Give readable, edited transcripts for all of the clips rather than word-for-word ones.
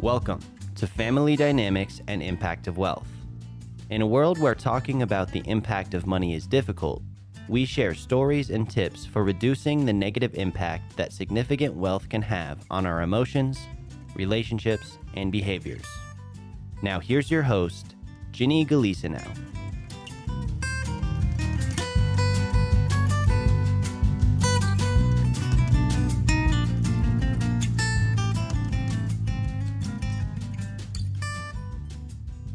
Welcome to Family Dynamics and Impact of Wealth. In a world where talking about the impact of money is difficult, we share stories and tips for reducing the negative impact that significant wealth can have on our emotions, relationships, and behaviors. Now here's your host, Ginny Galisanow.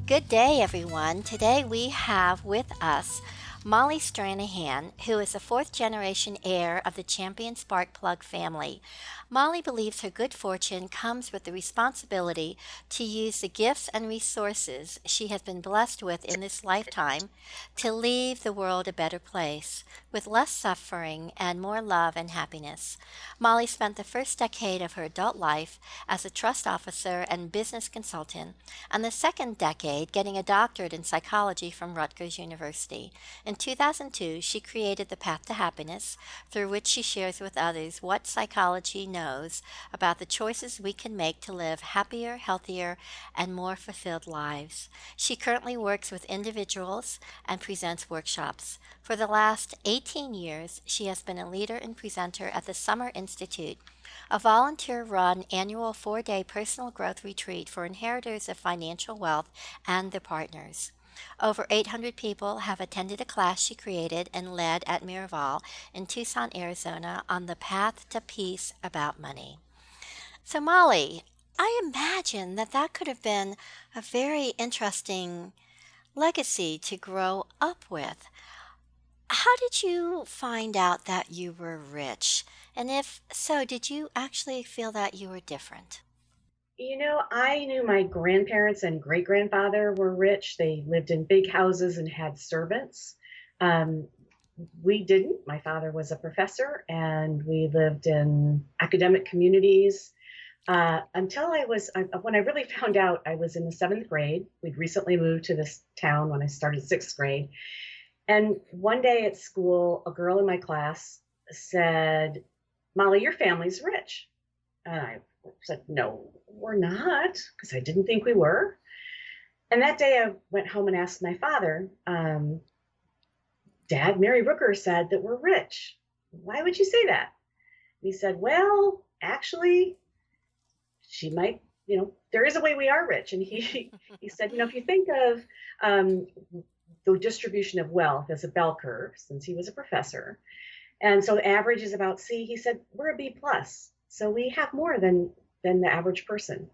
Good day, everyone. Today we have with us Molly Stranahan, who is the fourth generation heir of the Champion Spark Plug family. Molly believes her good fortune comes with the responsibility to use the gifts and resources she has been blessed with in this lifetime to leave the world a better place, with less suffering and more love and happiness. Molly spent the first decade of her adult life as a trust officer and business consultant, and the second decade getting a doctorate in psychology from Rutgers University. In 2002, she created the Path to Happiness, through which she shares with others what psychology knows about the choices we can make to live happier, healthier, and more fulfilled lives. She currently works with individuals and presents workshops. For the last 18 years, she has been a leader and presenter at the Summer Institute, a volunteer-run annual 4-day personal growth retreat for inheritors of financial wealth and their partners. Over 800 people have attended a class she created and led at Miraval in Tucson, Arizona on the path to peace about money. So Molly, I imagine that could have been a very interesting legacy to grow up with. How did you find out that you were rich? And if so, did you actually feel that you were different? I knew my grandparents and great-grandfather were rich. They lived in big houses and had servants. Um, we didn't. My father was a professor, and we lived in academic communities until when I really found out, I was in the seventh grade. We'd recently moved to this town when I started sixth grade. And one day at school, a girl in my class said, "Molly, your family's rich." And I said, "No, we're not," because I didn't think we were. And that day I went home and asked my father, "Dad, Mary Rooker said that we're rich. Why would you say that?" And he said, "Well, actually, she might, there is a way we are rich." And he said, if you think of the distribution of wealth as a bell curve, since he was a professor, and so the average is about C, he said, we're a B plus. So we have more than the average person,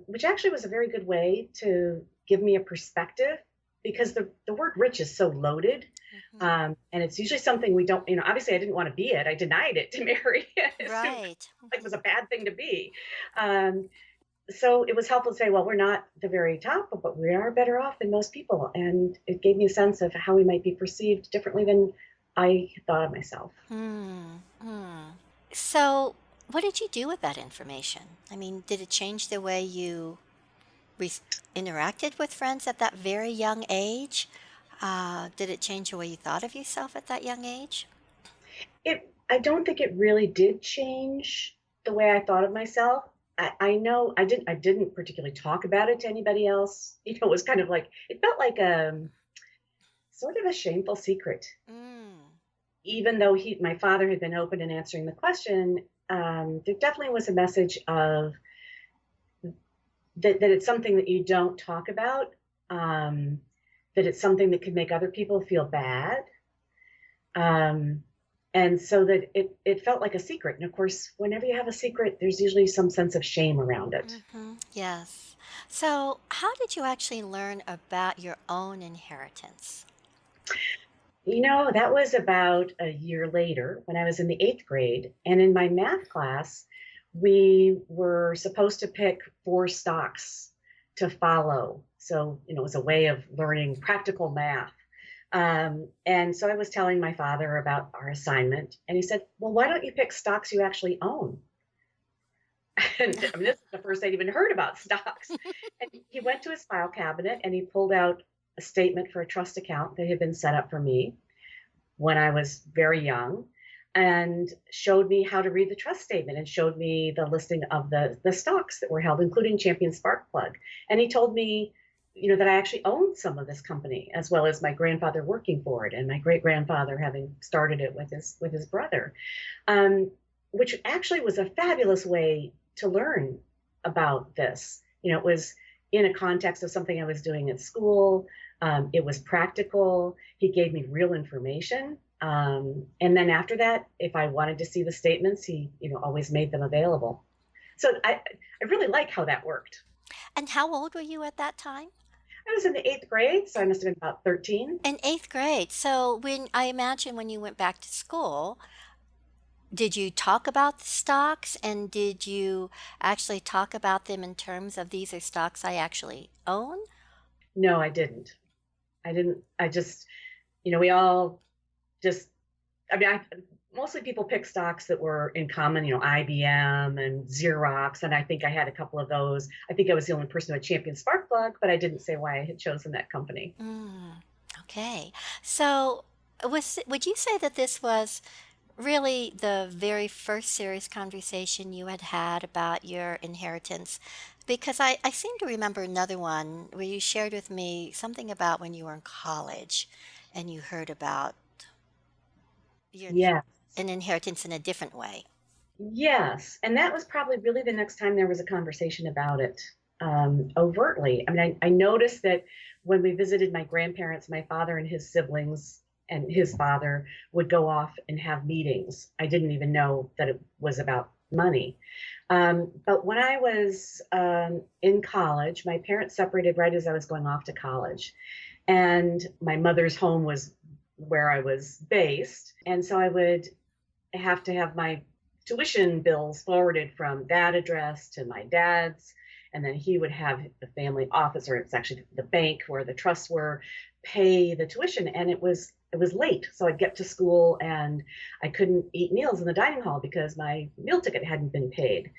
which actually was a very good way to give me a perspective, because the word rich is so loaded. And it's usually something we don't, obviously I didn't want to be it. I denied it to Mary. Right. It was a bad thing to be. So it was helpful to say, well, we're not the very top, but we are better off than most people. And it gave me a sense of how we might be perceived differently than I thought of myself. So, what did you do with that information? I mean, did it change the way you re- interacted with friends at that very young age? Did it change the way you thought of yourself at that young age? I don't think it really did change the way I thought of myself. I know I didn't particularly talk about it to anybody else. It was kind of like, it felt like sort of a shameful secret. Even though my father had been open in answering the question, there definitely was a message of that it's something that you don't talk about, that it's something that could make other people feel bad. And so that it felt like a secret. And of course, whenever you have a secret, there's usually some sense of shame around it. Yes. So, how did you actually learn about your own inheritance? That was about a year later when I was in the eighth grade. And in my math class, we were supposed to pick 4 stocks to follow. So, it was a way of learning practical math. And so I was telling my father about our assignment, and he said, "Well, why don't you pick stocks you actually own?" And this is the first I'd even heard about stocks. And he went to his file cabinet and he pulled out a statement for a trust account that had been set up for me when I was very young. and showed me how to read the trust statement and showed me the listing of the stocks that were held, including Champion Spark Plug. And he told me, that I actually owned some of this company, as well as my grandfather working for it and my great grandfather having started it with his brother, which actually was a fabulous way to learn about this. It was in a context of something I was doing at school. It was practical. He gave me real information. And then after that, if I wanted to see the statements, he, always made them available. So I really like how that worked. And how old were you at that time? I was in the 8th grade, so I must have been about 13. In 8th grade. So I imagine when you went back to school, did you talk about the stocks, and did you actually talk about them in terms of these are stocks I actually own? No, I didn't. I just, we all just, mostly people pick stocks that were in common, IBM and Xerox. And I think I had a couple of those. I think I was the only person who had Champion Spark Plug, but I didn't say why I had chosen that company. Okay. So would you say that this was really the very first serious conversation you had had about your inheritance? Because I seem to remember another one where you shared with me something about when you were in college and you heard about your Yes. an inheritance in a different way. Yes. And that was probably really the next time there was a conversation about it overtly. I noticed that when we visited my grandparents, my father and his siblings and his father would go off and have meetings. I didn't even know that it was about money. But when I was in college, my parents separated right as I was going off to college. And my mother's home was where I was based. And so I would have to have my tuition bills forwarded from that address to my dad's. And then he would have the family office, or it's actually the bank where the trusts were, pay the tuition. And it was late. So I'd get to school and I couldn't eat meals in the dining hall because my meal ticket hadn't been paid.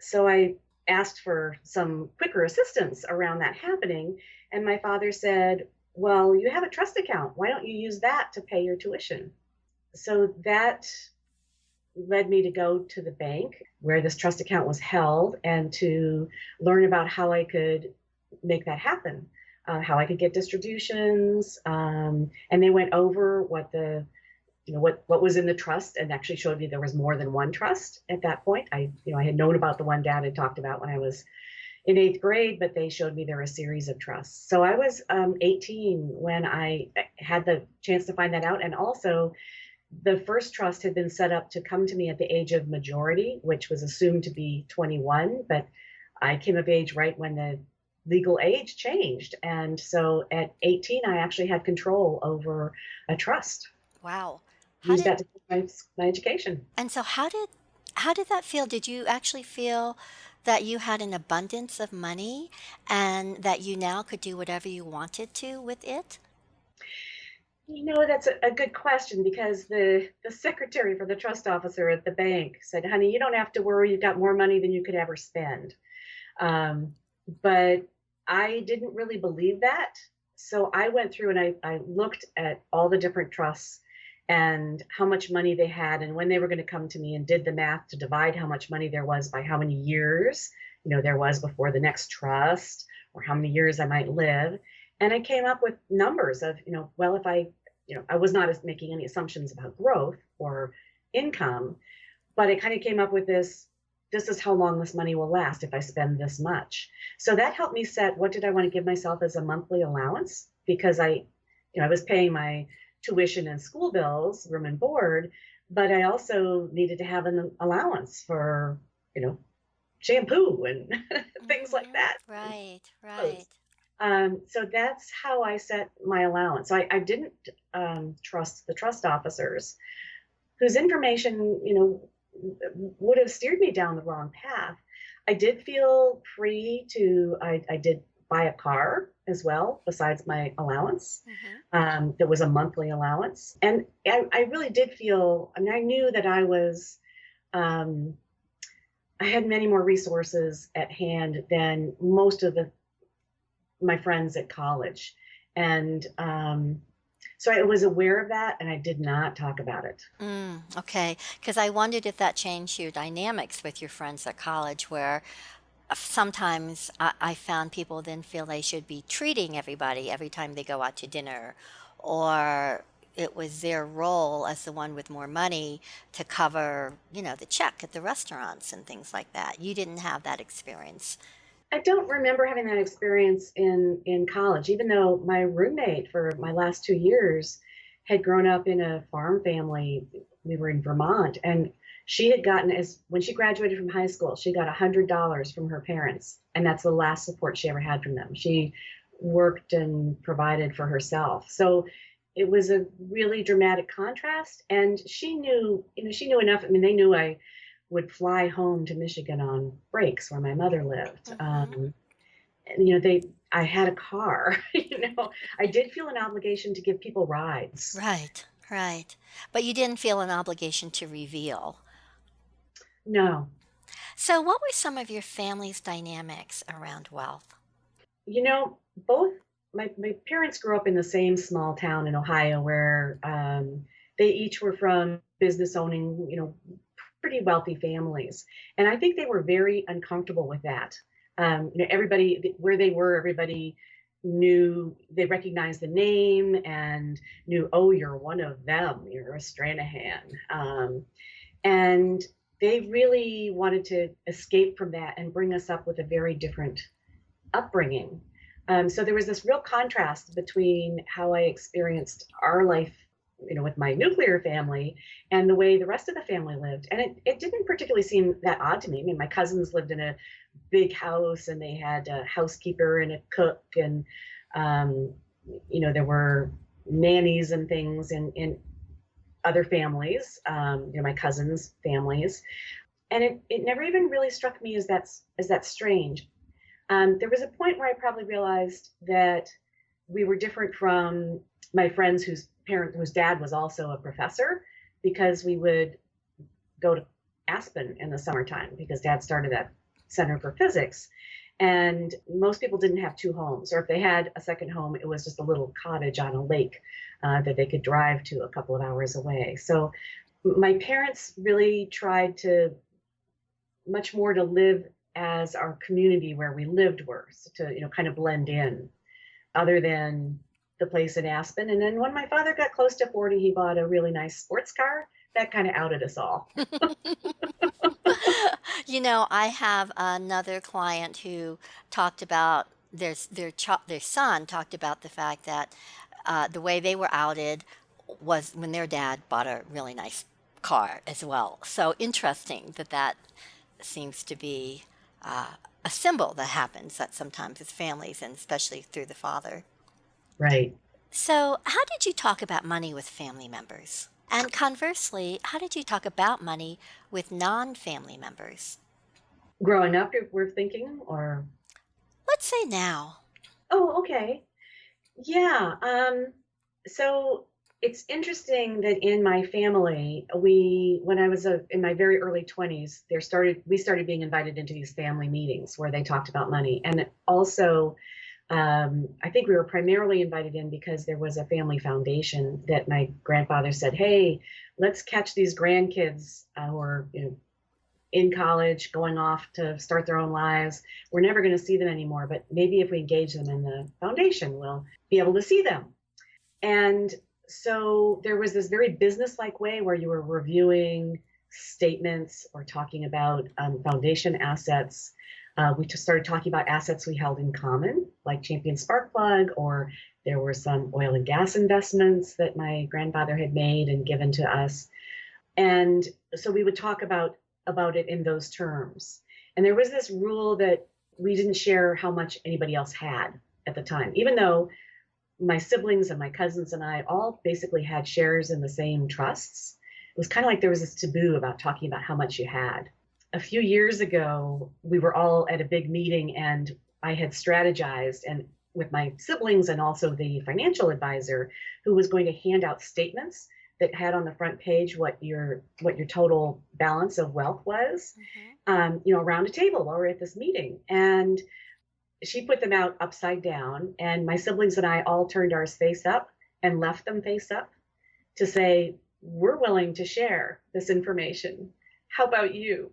So I asked for some quicker assistance around that happening. And my father said, well, you have a trust account. Why don't you use that to pay your tuition? So that led me to go to the bank where this trust account was held and to learn about how I could make that happen, how I could get distributions. And they went over what what was in the trust, and actually showed me there was more than one trust at that point. I had known about the one Dad had talked about when I was in 8th grade, but they showed me there were a series of trusts. So I was 18 when I had the chance to find that out. And also, the first trust had been set up to come to me at the age of majority, which was assumed to be 21, but I came of age right when the legal age changed. And so at 18, I actually had control over a trust. Wow. Used that to pay my education. And so how did that feel? Did you actually feel that you had an abundance of money and that you now could do whatever you wanted to with it? That's a good question, because the secretary for the trust officer at the bank said, honey, you don't have to worry. You've got more money than you could ever spend. But I didn't really believe that. So I went through and I looked at all the different trusts and how much money they had and when they were going to come to me, and did the math to divide how much money there was by how many years, there was before the next trust, or how many years I might live. And I came up with numbers of, well, if I was not making any assumptions about growth or income, but it kind of came up with this is how long this money will last if I spend this much. So that helped me set what did I want to give myself as a monthly allowance, because I was paying my tuition and school bills, room and board, but I also needed to have an allowance for, shampoo and things like that. Right, right. So that's how I set my allowance. So I didn't trust the trust officers, whose information, would have steered me down the wrong path. I did feel free to, I did buy a car as well, besides my allowance. There was a monthly allowance. And I really did feel, I knew that I was, I had many more resources at hand than most of my friends at college. And So I was aware of that and I did not talk about it. Okay, because I wondered if that changed your dynamics with your friends at college, where sometimes I found people then feel they should be treating everybody every time they go out to dinner, or it was their role as the one with more money to cover, the check at the restaurants and things like that. You didn't have that experience. I don't remember having that experience in college, even though my roommate for my last 2 years had grown up in a farm family. We were in Vermont, and she had gotten as when she graduated from high school, she got $100 from her parents, and that's the last support she ever had from them. She worked and provided for herself, so it was a really dramatic contrast. And she knew enough. I mean, they knew I would fly home to Michigan on breaks where my mother lived. Hmm. And, I had a car. I did feel an obligation to give people rides. Right, right. But you didn't feel an obligation to reveal. No, So, what were some of your family's dynamics around wealth? both my parents grew up in the same small town in Ohio where they each were from business owning, pretty wealthy families. And I think they were very uncomfortable with that. Everybody, where they were, everybody knew, they recognized the name and knew, oh, you're one of them, you're a Stranahan. And they really wanted to escape from that and bring us up with a very different upbringing. So there was this real contrast between how I experienced our life, with my nuclear family and the way the rest of the family lived. And it didn't particularly seem that odd to me. I mean, my cousins lived in a big house and they had a housekeeper and a cook and, there were nannies and things in other families, my cousins' families. And it never even really struck me as that strange. There was a point where I probably realized that we were different from my friends whose dad was also a professor, because we would go to Aspen in the summertime because dad started that Center for Physics. And most people didn't have two homes, or if they had a second home, it was just a little cottage on a lake that they could drive to a couple of hours away. So my parents really tried to much more to live as our community where we lived were, so to kind of blend in, other than the place in Aspen. And then when my father got close to 40, he bought a really nice sports car. That kind of outed us all. I have another client who talked about their son talked about the fact that the way they were outed was when their dad bought a really nice car as well. So interesting that seems to be a symbol that happens that sometimes with families and especially through the father. Right. So, how did you talk about money with family members? And conversely, how did you talk about money with non-family members? Growing up, we're thinking, or Let's say now. oh, okay, yeah. So it's interesting that in my family, when I was in my very early 20s, we started being invited into these family meetings where they talked about money, and also. I think we were primarily invited in because there was a family foundation that my grandfather said, "Hey, let's catch these grandkids who are, in college, going off to start their own lives. We're never going to see them anymore, but maybe if we engage them in the foundation, we'll be able to see them." And so there was this very business-like way where you were reviewing statements or talking about foundation assets. We just started talking about assets we held in common, like Champion Sparkplug, or there were some oil and gas investments that my grandfather had made and given to us. And so we would talk about it in those terms. And there was this rule that we didn't share how much anybody else had at the time, even though my siblings and my cousins and I all basically had shares in the same trusts. It was kind of like there was this taboo about talking about how much you had. A few years ago, we were all at a big meeting and I had strategized and with my siblings and also the financial advisor who was going to hand out statements that had on the front page what your total balance of wealth was, around a table while we're at this meeting. And she put them out upside down and my siblings and I all turned ours face up and left them face up to say, we're willing to share this information. How about you?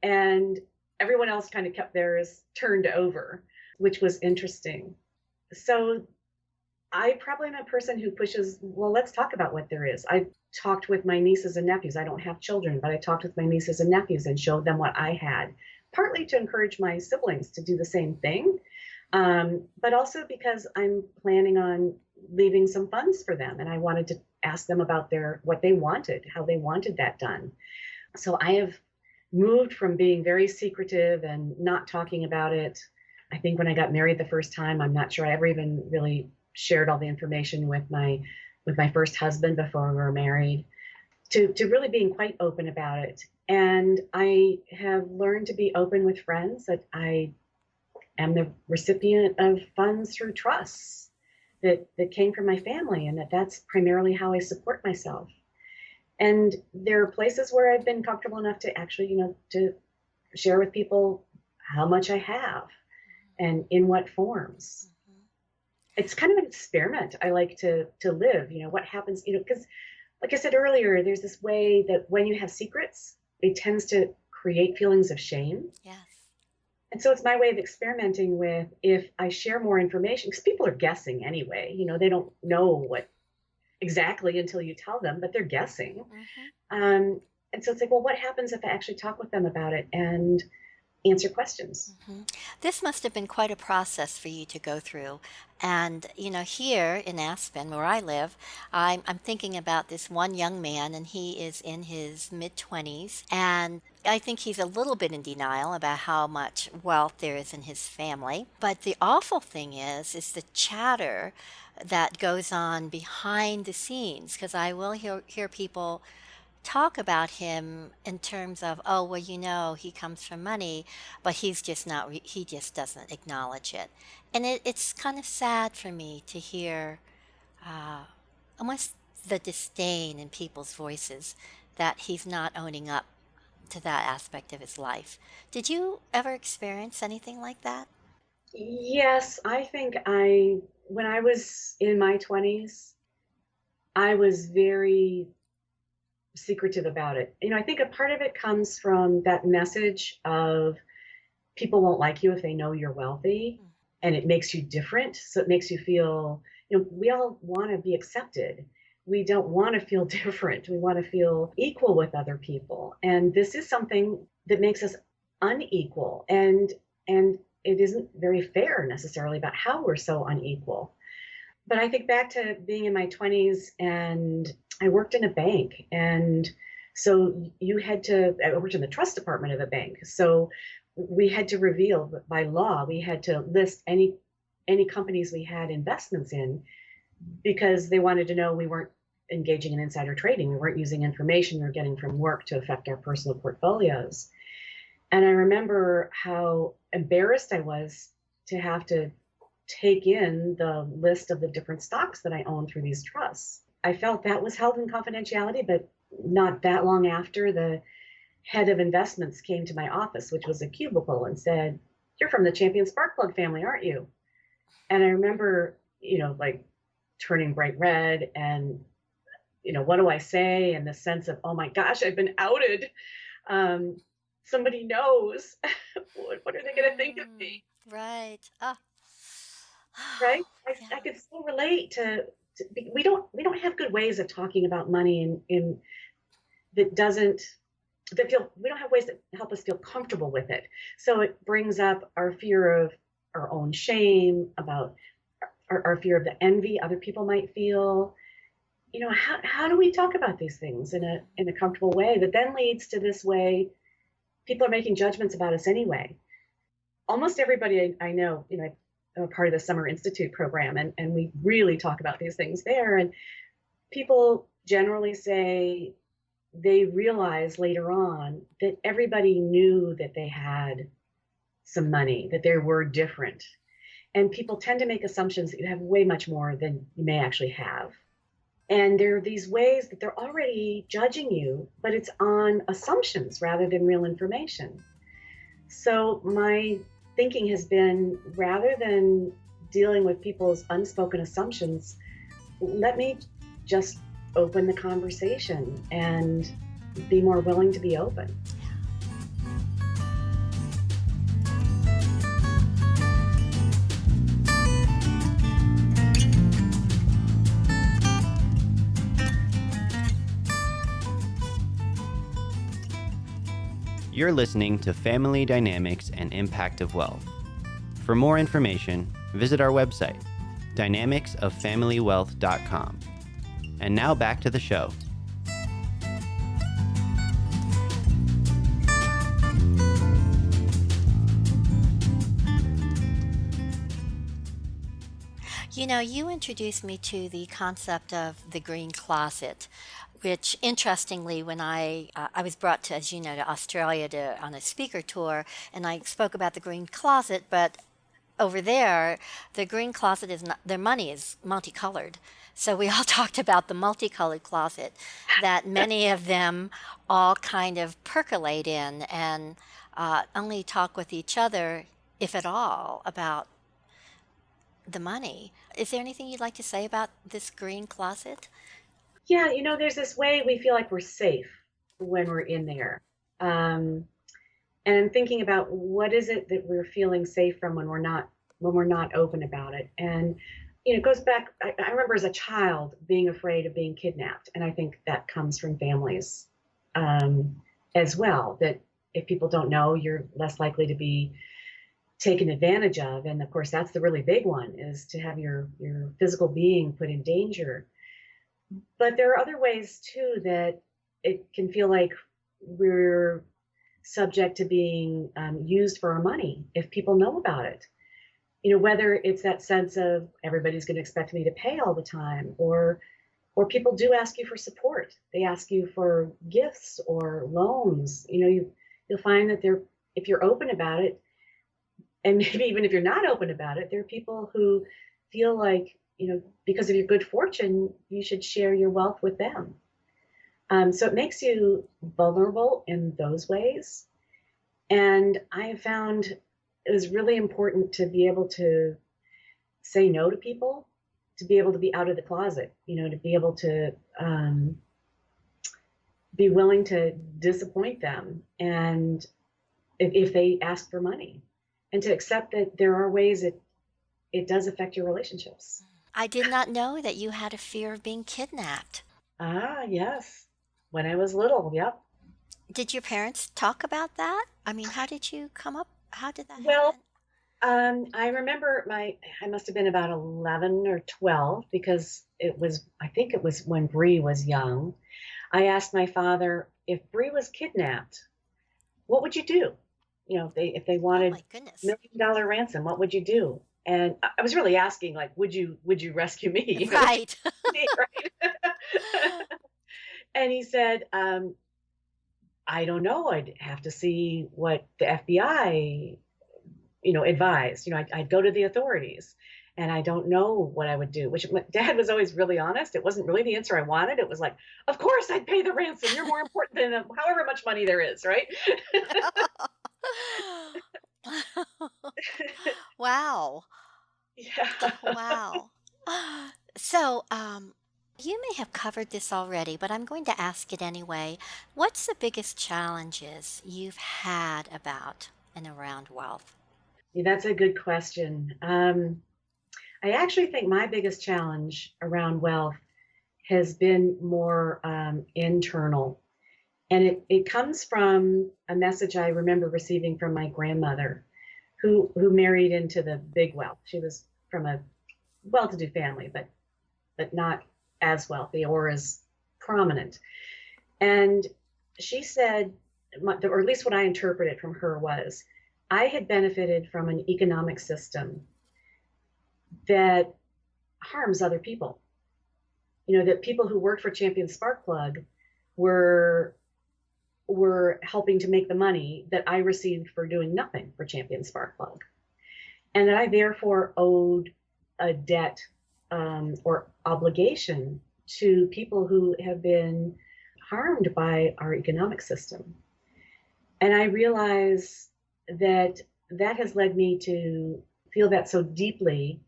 And everyone else kind of kept theirs turned over, which was interesting. So I probably am a person who pushes, well, let's talk about what there is. I talked with my nieces and nephews. I don't have children, but I talked with my nieces and nephews and showed them what I had, partly to encourage my siblings to do the same thing, but also because I'm planning on leaving some funds for them. And I wanted to ask them about what they wanted, how they wanted that done. So I have moved from being very secretive and not talking about it. I think when I got married the first time, I'm not sure I ever even really shared all the information with my first husband before we were married, to really being quite open about it. And I have learned to be open with friends that I am the recipient of funds through trusts that came from my family, and that's primarily how I support myself. And there are places where I've been comfortable enough to actually, to share with people how much I have and in what forms. It's kind of an experiment I like to live, what happens, because like I said earlier, there's this way that when you have secrets, it tends to create feelings of shame. Yes. And so it's my way of experimenting with, if I share more information, because people are guessing anyway, they don't know what exactly until you tell them, but they're guessing. And so it's like, well, what happens if I actually talk with them about it and answer questions? This must have been quite a process for you to go through. And, here in Aspen, where I live, I'm thinking about this one young man, and he is in his mid-20s. And I think he's a little bit in denial about how much wealth there is in his family. But the awful thing is the chatter that goes on behind the scenes, because I will hear people talk about him in terms of, oh, well, he comes from money, but he's just not, he just doesn't acknowledge it. And it's kind of sad for me to hear almost the disdain in people's voices that he's not owning up to that aspect of his life. Did you ever experience anything like that? Yes, I think when I was in my 20s, I was very secretive about it. I think a part of it comes from that message of people won't like you if they know you're wealthy, and it makes you different. So it makes you feel, we all want to be accepted. We don't want to feel different. We want to feel equal with other people. And this is something that makes us unequal. And it isn't very fair necessarily about how we're so unequal. But I think back to being in my 20s, and I worked in a bank. And so I worked in the trust department of the bank. So we had to reveal, by law, we had to list any companies we had investments in, because they wanted to know we weren't engaging in insider trading. We weren't using information we were getting from work to affect our personal portfolios. And I remember how embarrassed I was to have to take in the list of the different stocks that I own through these trusts. I felt that was held in confidentiality, but not that long after, the head of investments came to my office, which was a cubicle, and said, "You're from the Champion Sparkplug family, aren't you?" And I remember, like turning bright red, and, what do I say? And the sense of, oh my gosh, I've been outed. Somebody knows. What are they going to think of me? Right. Right? Yeah. I could still relate to we don't have good ways of talking about money in we don't have ways that help us feel comfortable with it. So it brings up our fear of our own shame, about our fear of the envy other people might feel. How do we talk about these things in a comfortable way that then leads to this way people are making judgments about us anyway? Almost everybody I know, I'm a part of the Summer Institute program, and we really talk about these things there. And people generally say they realize later on that everybody knew that they had some money, that they were different. And people tend to make assumptions that you have way much more than you may actually have. And there are these ways that they're already judging you, but it's on assumptions rather than real information. So my thinking has been, rather than dealing with people's unspoken assumptions, let me just open the conversation and be more willing to be open. You're listening to Family Dynamics and Impact of Wealth. For more information, visit our website, dynamicsoffamilywealth.com. And now back to the show. You know, you introduced me to the concept of the green closet, which interestingly, when I was brought to, as you know, to Australia on a speaker tour, and I spoke about the green closet, but over there, the green closet is not, their money is multicolored. So we all talked about the multicolored closet that many of them all kind of percolate in and only talk with each other, if at all, about the money. Is there anything you'd like to say about this green closet? Yeah, there's this way we feel like we're safe when we're in there. And I'm thinking about what is it that we're feeling safe from when we're not open about it. And it goes back. I remember as a child being afraid of being kidnapped, and I think that comes from families as well. That if people don't know, you're less likely to be taken advantage of. And of course, that's the really big one, is to have your physical being put in danger. But there are other ways too that it can feel like we're subject to being used for our money if people know about it. Whether it's that sense of everybody's going to expect me to pay all the time, or people do ask you for support. They ask you for gifts or loans. You'll find that if you're open about it, and maybe even if you're not open about it, there are people who feel like, because of your good fortune, you should share your wealth with them. So it makes you vulnerable in those ways. And I have found it was really important to be able to say no to people, to be able to be out of the closet, to be able to be willing to disappoint them. And if they ask for money, and to accept that there are ways it does affect your relationships. I did not know that you had a fear of being kidnapped. Ah, yes. When I was little, yep. Did your parents talk about that? I mean, how did you come up? How did that Well, happen? I remember I must have been about 11 or 12, because I think it was when Bree was young. I asked my father, if Bree was kidnapped, what would you do? If they Oh wanted my goodness. $1 million ransom, what would you do? And I was really asking, like, would you rescue me? Right. Right? And he said, I don't know. I'd have to see what the FBI, advised. I'd go to the authorities, and I don't know what I would do, which my dad was always really honest. It wasn't really the answer I wanted. It was like, of course I'd pay the ransom. You're more important than however much money there is, right? Wow. Yeah. Wow. So, you may have covered this already, but I'm going to ask it anyway. What's the biggest challenges you've had about and around wealth? Yeah, that's a good question. I actually think my biggest challenge around wealth has been more internal. And it comes from a message I remember receiving from my grandmother, who married into the big wealth. She was from a well-to-do family, but not as wealthy or as prominent. And she said, or at least what I interpreted from her was, I had benefited from an economic system that harms other people. That people who worked for Champion Sparkplug were helping to make the money that I received for doing nothing for Champion Sparkplug, and that I therefore owed a debt or obligation to people who have been harmed by our economic system. And I realize that has led me to feel that so deeply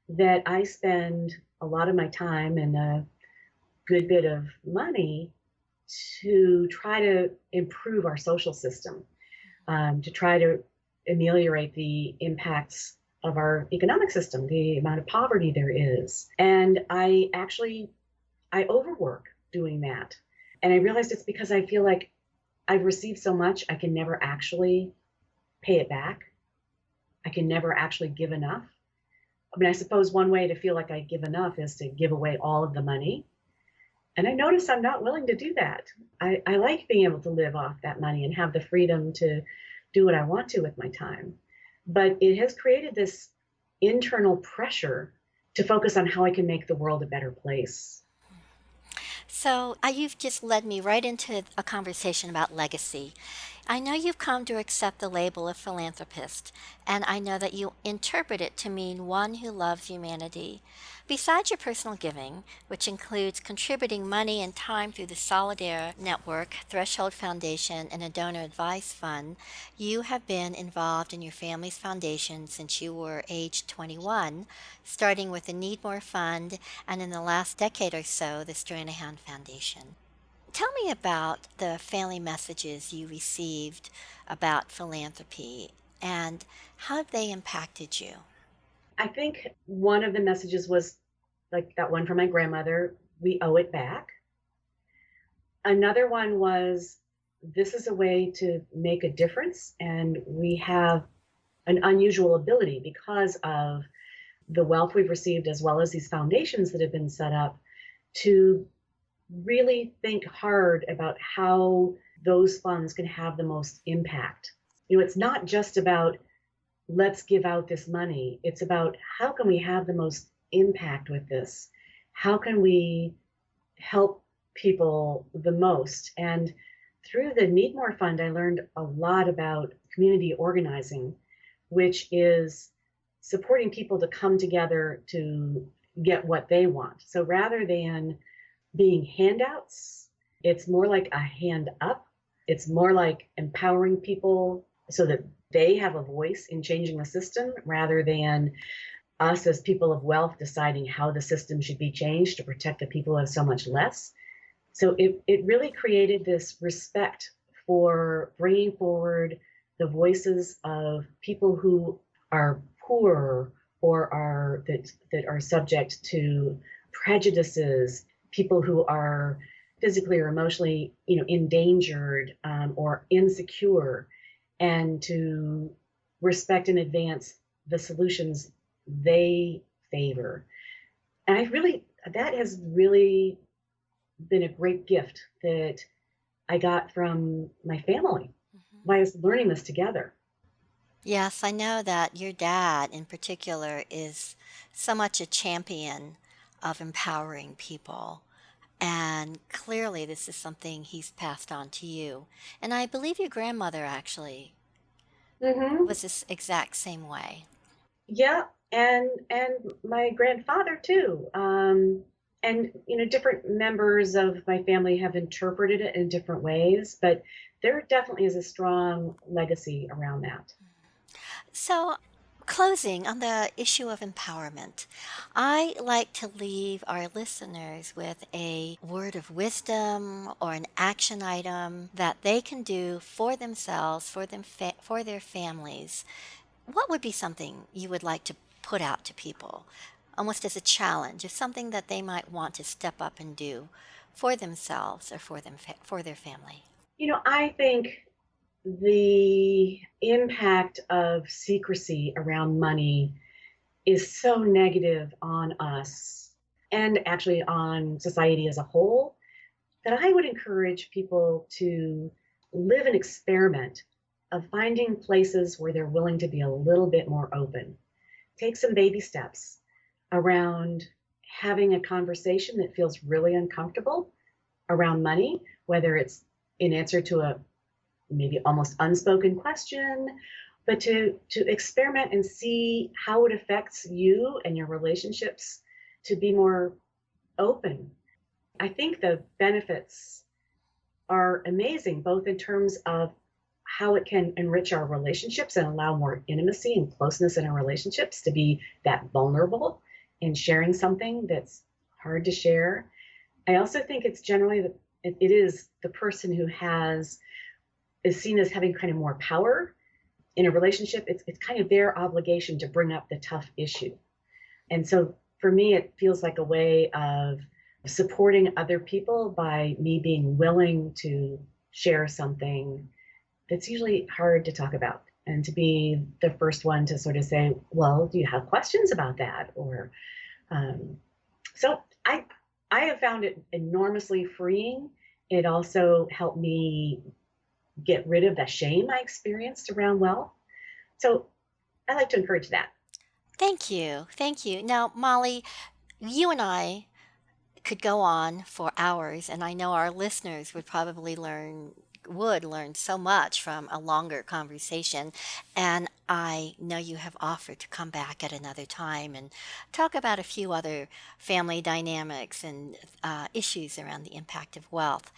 that I spend a lot of my time and a good bit of money to try to improve our social system, to try to ameliorate the impacts of our economic system, the amount of poverty there is. And I overwork doing that. And I realized it's because I feel like I've received so much, I can never actually pay it back. I can never actually give enough. I mean, I suppose one way to feel like I give enough is to give away all of the money. And I notice I'm not willing to do that. I like being able to live off that money and have the freedom to do what I want to with my time. But it has created this internal pressure to focus on how I can make the world a better place. So, you've just led me right into a conversation about legacy. I know you've come to accept the label of philanthropist, and I know that you interpret it to mean one who loves humanity. Besides your personal giving, which includes contributing money and time through the Solidaire Network, Threshold Foundation, and a donor advice fund, you have been involved in your family's foundation since you were age 21, starting with the Need More Fund and in the last decade or so, the Stranahan Foundation. Tell me about the family messages you received about philanthropy and how they impacted you. I think one of the messages was like that one from my grandmother, we owe it back. Another one was, this is a way to make a difference, and we have an unusual ability because of the wealth we've received, as well as these foundations that have been set up, to really think hard about how those funds can have the most impact. It's not just about let's give out this money. It's about how can we have the most impact with this? How can we help people the most? And through the Need More Fund, I learned a lot about community organizing, which is supporting people to come together to get what they want. So rather than being handouts, it's more like a hand up. It's more like empowering people so that they have a voice in changing the system, rather than us as people of wealth deciding how the system should be changed to protect the people who have so much less. So it really created this respect for bringing forward the voices of people who are poor or that are subject to prejudices, people who are physically or emotionally, endangered or insecure, and to respect and advance the solutions they favor. And that has really been a great gift that I got from my family by us learning this together. Yes, I know that your dad in particular is so much a champion of empowering people. And clearly, this is something he's passed on to you. And I believe your grandmother actually Mm-hmm. was this exact same way. Yeah, and my grandfather too. And different members of my family have interpreted it in different ways, but there definitely is a strong legacy around that. So, closing on the issue of empowerment, I like to leave our listeners with a word of wisdom or an action item that they can do for themselves, for their families. What would be something you would like to put out to people, almost as a challenge, of something that they might want to step up and do for themselves or for their family? I think the impact of secrecy around money is so negative on us and actually on society as a whole that I would encourage people to live an experiment of finding places where they're willing to be a little bit more open. Take some baby steps around having a conversation that feels really uncomfortable around money, whether it's in answer to a maybe almost unspoken question, but to experiment and see how it affects you and your relationships to be more open. I think the benefits are amazing, both in terms of how it can enrich our relationships and allow more intimacy and closeness in our relationships to be that vulnerable in sharing something that's hard to share. I also think it's generally it is the person who is seen as having kind of more power in a relationship. It's kind of their obligation to bring up the tough issue. And so for me, it feels like a way of supporting other people by me being willing to share something that's usually hard to talk about, and to be the first one to sort of say, well, do you have questions about that? Or so I have found it enormously freeing. It also helped me get rid of the shame I experienced around wealth. So I like to encourage that. Thank you. Thank you. Now, Molly, you and I could go on for hours, and I know our listeners would learn so much from a longer conversation. And I know you have offered to come back at another time and talk about a few other family dynamics and issues around the impact of wealth.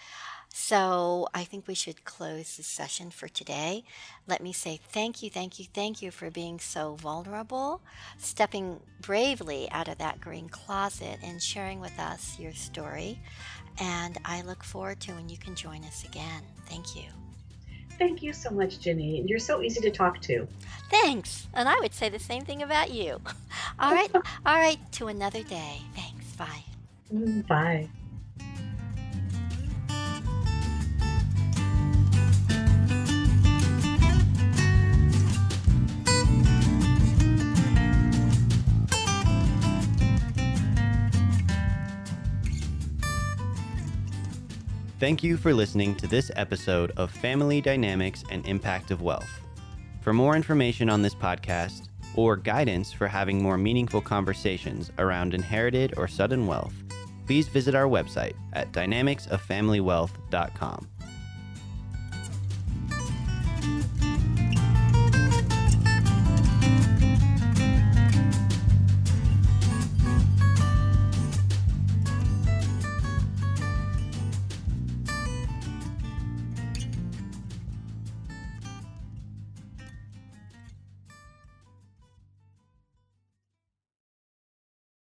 So I think we should close the session for today. Let me say thank you, thank you, thank you for being so vulnerable, stepping bravely out of that green closet and sharing with us your story. And I look forward to when you can join us again. Thank you. Thank you so much, Jenny. You're so easy to talk to. Thanks. And I would say the same thing about you. All right. All right. To another day. Thanks. Bye. Bye. Thank you for listening to this episode of Family Dynamics and Impact of Wealth. For more information on this podcast or guidance for having more meaningful conversations around inherited or sudden wealth, please visit our website at dynamicsoffamilywealth.com.